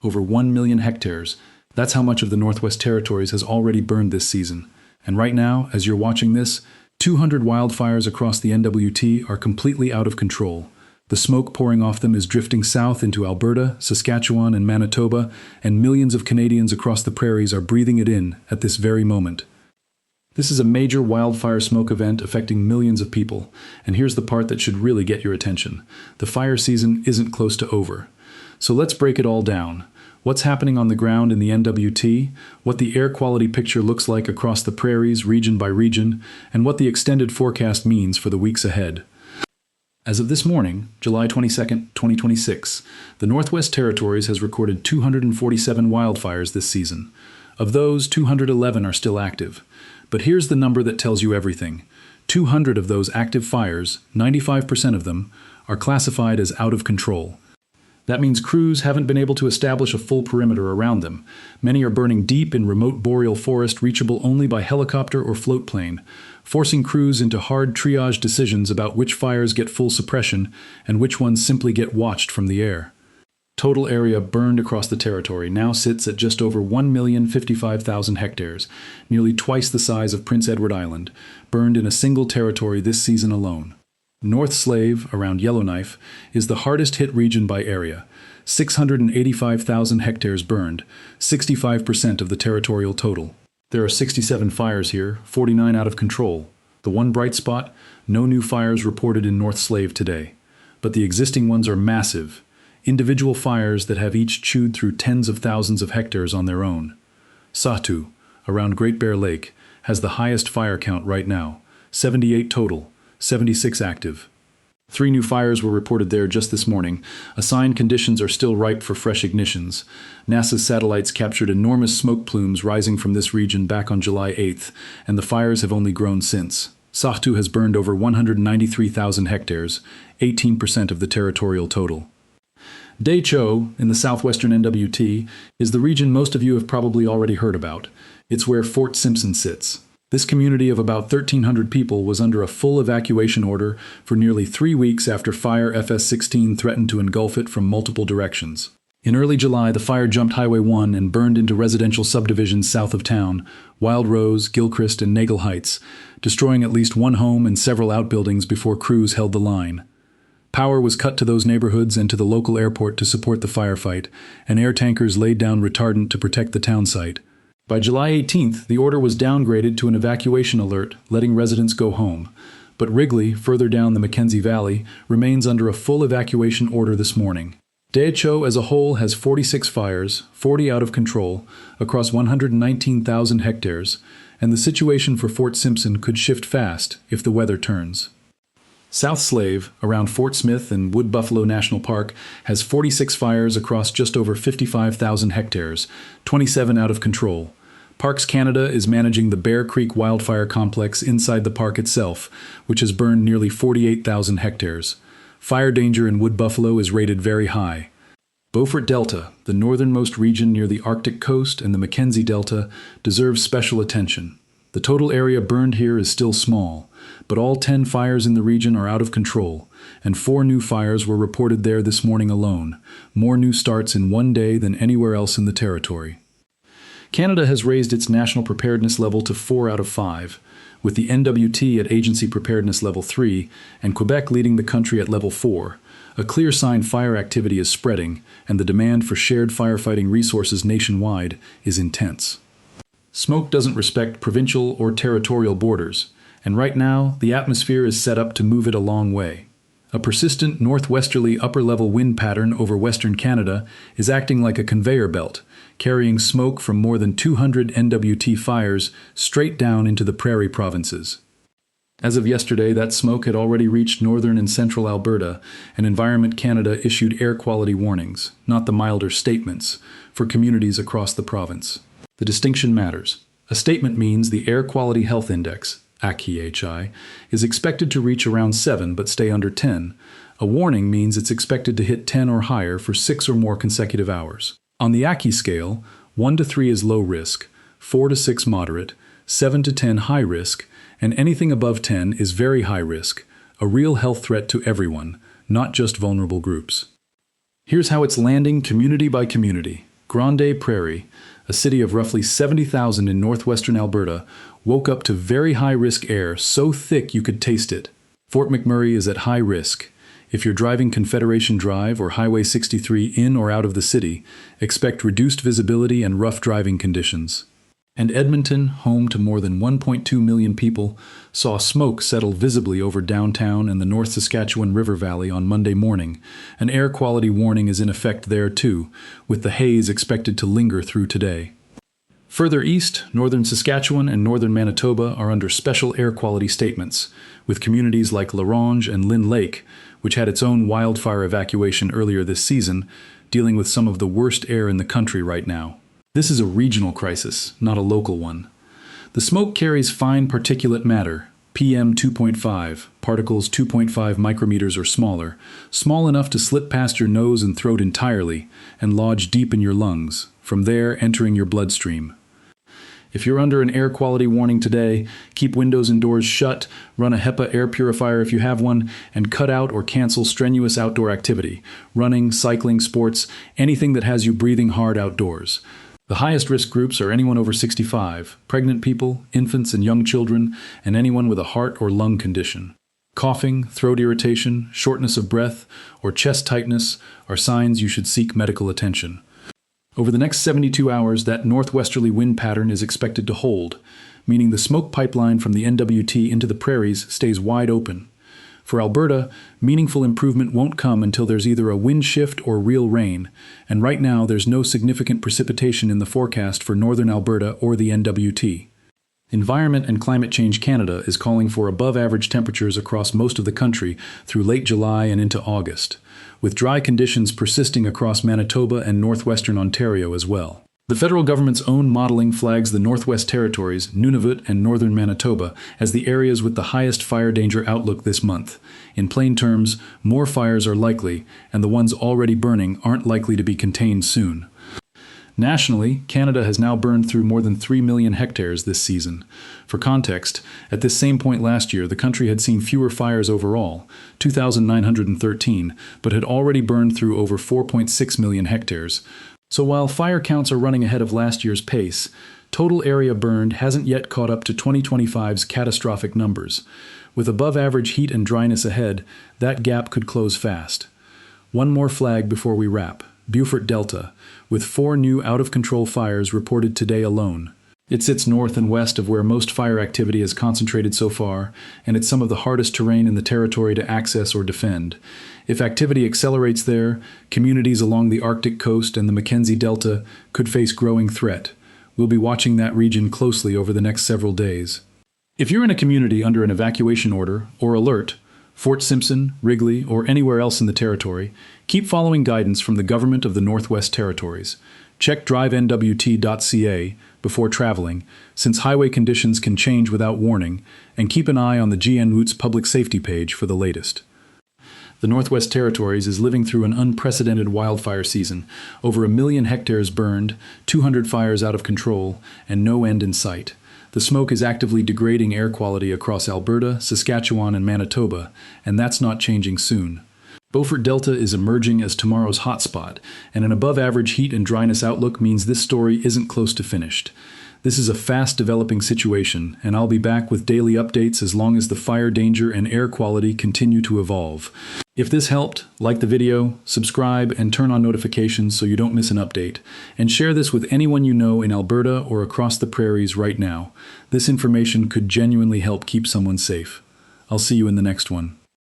Over 1 million hectares. That's how much of the Northwest Territories has already burned this season. And right now, as you're watching this, 200 wildfires across the NWT are completely out of control. The smoke pouring off them is drifting south into Alberta, Saskatchewan, and Manitoba, and millions of Canadians across the prairies are breathing it in at this very moment. This is a major wildfire smoke event affecting millions of people, and here's the part that should really get your attention. The fire season isn't close to over. So let's break it all down. What's happening on the ground in the NWT, what the air quality picture looks like across the prairies, region by region, and what the extended forecast means for the weeks ahead. As of this morning, July 22, 2026, the Northwest Territories has recorded 247 wildfires this season. Of those, 211 are still active. But here's the number that tells you everything. 200 of those active fires, 95% of them, are classified as out of control. That means crews haven't been able to establish a full perimeter around them. Many are burning deep in remote boreal forest reachable only by helicopter or float plane, forcing crews into hard triage decisions about which fires get full suppression and which ones simply get watched from the air. Total area burned across the territory now sits at just over 1,055,000 hectares, nearly twice the size of Prince Edward Island, burned in a single territory this season alone. North Slave, around Yellowknife, is the hardest hit region by area. 685,000 hectares burned, 65% of the territorial total. There are 67 fires here, 49 out of control. The one bright spot, no new fires reported in North Slave today. But the existing ones are massive. Individual fires that have each chewed through tens of thousands of hectares on their own. Sahtu, around Great Bear Lake, has the highest fire count right now, 78 total, 76 active. 3 new fires were reported there just this morning. A sign conditions are still ripe for fresh ignitions. NASA's satellites captured enormous smoke plumes rising from this region back on July 8th, and the fires have only grown since. Sahtu has burned over 193,000 hectares, 18% of the territorial total. Daicho, in the southwestern NWT, is the region most of you have probably already heard about. It's where Fort Simpson sits. This community of about 1,300 people was under a full evacuation order for nearly 3 weeks after Fire FS-16 threatened to engulf it from multiple directions. In early July, the fire jumped Highway 1 and burned into residential subdivisions south of town, Wild Rose, Gilchrist, and Nagle Heights, destroying at least one home and several outbuildings before crews held the line. Power was cut to those neighborhoods and to the local airport to support the firefight, and air tankers laid down retardant to protect the town site. By July 18th, the order was downgraded to an evacuation alert, letting residents go home. But Wrigley, further down the Mackenzie Valley, remains under a full evacuation order this morning. Daicho as a whole has 46 fires, 40 out of control, across 119,000 hectares, and the situation for Fort Simpson could shift fast if the weather turns. South Slave, around Fort Smith and Wood Buffalo National Park, has 46 fires across just over 55,000 hectares, 27 out of control. Parks Canada is managing the Bear Creek Wildfire Complex inside the park itself, which has burned nearly 48,000 hectares. Fire danger in Wood Buffalo is rated very high. Beaufort Delta, the northernmost region near the Arctic coast and the Mackenzie Delta, deserves special attention. The total area burned here is still small, but all 10 fires in the region are out of control, and 4 new fires were reported there this morning alone, more new starts in one day than anywhere else in the territory. Canada has raised its national preparedness level to 4 out of 5, with the NWT at Agency Preparedness Level 3 and Quebec leading the country at Level 4, a clear sign fire activity is spreading and the demand for shared firefighting resources nationwide is intense. Smoke doesn't respect provincial or territorial borders, and right now the atmosphere is set up to move it a long way. A persistent northwesterly upper-level wind pattern over western Canada is acting like a conveyor belt, carrying smoke from more than 200 NWT fires straight down into the Prairie provinces. As of yesterday, that smoke had already reached northern and central Alberta, and Environment Canada issued air quality warnings, not the milder statements, for communities across the province. The distinction matters. A statement means the Air Quality Health Index, AQHI, is expected to reach around 7 but stay under 10. A warning means it's expected to hit 10 or higher for 6 or more consecutive hours. On the AQI scale, 1 to 3 is low risk, 4 to 6 moderate, 7 to 10 high risk, and anything above 10 is very high risk, a real health threat to everyone, not just vulnerable groups. Here's how it's landing community by community. Grande Prairie, a city of roughly 70,000 in northwestern Alberta, woke up to very high-risk air so thick you could taste it. Fort McMurray is at high risk. If you're driving Confederation Drive or Highway 63 in or out of the city, expect reduced visibility and rough driving conditions. And Edmonton, home to more than 1.2 million people, saw smoke settle visibly over downtown and the North Saskatchewan River Valley on Monday morning. An air quality warning is in effect there too, with the haze expected to linger through today. Further east, northern Saskatchewan and northern Manitoba are under special air quality statements, with communities like La Ronge and Lynn Lake, which had its own wildfire evacuation earlier this season, dealing with some of the worst air in the country right now. This is a regional crisis, not a local one. The smoke carries fine particulate matter, PM 2.5, particles 2.5 micrometers or smaller, small enough to slip past your nose and throat entirely and lodge deep in your lungs, from there entering your bloodstream. If you're under an air quality warning today, keep windows and doors shut, run a HEPA air purifier if you have one, and cut out or cancel strenuous outdoor activity, running, cycling, sports, anything that has you breathing hard outdoors. The highest risk groups are anyone over 65, pregnant people, infants and young children, and anyone with a heart or lung condition. Coughing, throat irritation, shortness of breath, or chest tightness are signs you should seek medical attention. Over the next 72 hours, that northwesterly wind pattern is expected to hold, meaning the smoke pipeline from the NWT into the prairies stays wide open. For Alberta, meaningful improvement won't come until there's either a wind shift or real rain, and right now there's no significant precipitation in the forecast for northern Alberta or the NWT. Environment and Climate Change Canada is calling for above-average temperatures across most of the country through late July and into August, with dry conditions persisting across Manitoba and northwestern Ontario as well. The federal government's own modeling flags the Northwest Territories, Nunavut, and northern Manitoba as the areas with the highest fire danger outlook this month. In plain terms, more fires are likely, and the ones already burning aren't likely to be contained soon. Nationally, Canada has now burned through more than 3 million hectares this season. For context, at this same point last year, the country had seen fewer fires overall, 2,913, but had already burned through over 4.6 million hectares. So while fire counts are running ahead of last year's pace, total area burned hasn't yet caught up to 2025's catastrophic numbers. With above-average heat and dryness ahead, that gap could close fast. One more flag before we wrap. Beaufort Delta, with 4 new out-of-control fires reported today alone. It sits north and west of where most fire activity is concentrated so far, and it's some of the hardest terrain in the territory to access or defend. If activity accelerates there, communities along the Arctic coast and the Mackenzie Delta could face growing threat. We'll be watching that region closely over the next several days. If you're in a community under an evacuation order or alert, Fort Simpson, Wrigley, or anywhere else in the territory, keep following guidance from the Government of the Northwest Territories. Check drivenwt.ca before traveling, since highway conditions can change without warning, and keep an eye on the GNWT's public safety page for the latest. The Northwest Territories is living through an unprecedented wildfire season, over 1 million hectares burned, 200 fires out of control, and no end in sight. The smoke is actively degrading air quality across Alberta, Saskatchewan, and Manitoba, and that's not changing soon. Beaufort Delta is emerging as tomorrow's hotspot, and an above-average heat and dryness outlook means this story isn't close to finished. This is a fast-developing situation, and I'll be back with daily updates as long as the fire danger and air quality continue to evolve. If this helped, like the video, subscribe, and turn on notifications so you don't miss an update. And share this with anyone you know in Alberta or across the prairies right now. This information could genuinely help keep someone safe. I'll see you in the next one.